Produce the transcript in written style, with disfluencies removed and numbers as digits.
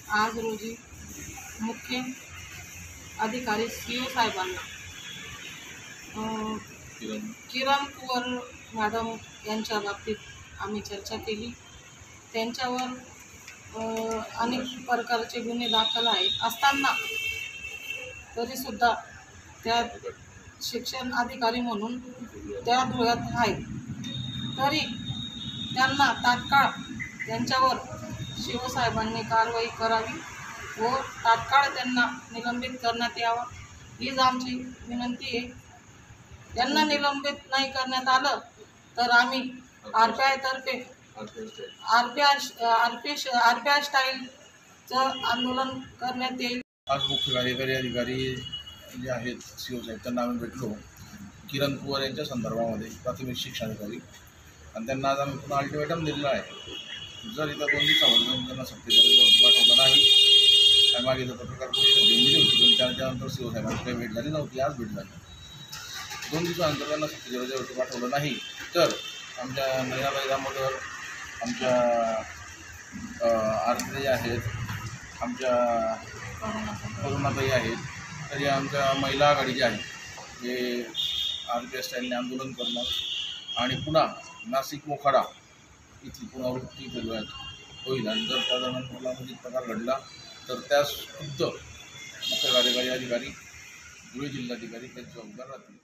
आज रोजी मुख्य अधिकारी CO साहेबांना किरण कुवर मॅडम यांच्या बाबतीत आम्ही चर्चा केली। त्यांच्यावर अनेक प्रकारचे गुन्हे दाखल असताना तरीसुद्धा त्या शिक्षण अधिकारी म्हणून त्या धुळ्यात आहेत, तरी त्यांना तात्काळ त्यांच्यावर शिवसाहेबांनी कारवाई करावी व तात्काळ त्यांना निलंबित करण्यात यावं हीच आमची विनंती आहे। त्यांना निलंबित नाही करण्यात आलं तर आम्ही RPI स्टाईलचं आंदोलन करण्यात येईल। आज मुख्य कार्यकारी अधिकारी जे आहेत CO साहेब त्यांना आम्ही भेटलो किरण कुवर यांच्या संदर्भामध्ये, प्राथमिक शिक्षणाधिकारी, आणि त्यांना आज आम्ही पुन्हा अल्टिमेटम दिलेला आहे। जर इथं 2 दिवसामध्ये त्यांना सक्तीचं पाठवलं नाही, आणि मागे जर पत्रकार परिषद दिली होती पण त्यानंतर CO साहेबांची काही भेट झाली नव्हती, आज भेट झाली। 2 दिवसानंतर त्यांना सक्तीचं पाठवलं नाही तर आमच्या नयनाबाई दामोदर, आमच्या आरती आहेत, आमच्या करुणाताई आहेत, तर या आमच्या महिला आघाडी जे आहे हे RPI स्टाईलने आंदोलन करणार आणि पुन्हा नाशिक मोखाडा इथली पुनरावृत्ती होईल। आणि जर त्यानंतर अनुचित प्रकार घडला तर त्यास खुद्द मुख्य कार्यकारी अधिकारी, धुळे जिल्हाधिकारी ते जबाबदार राहतील।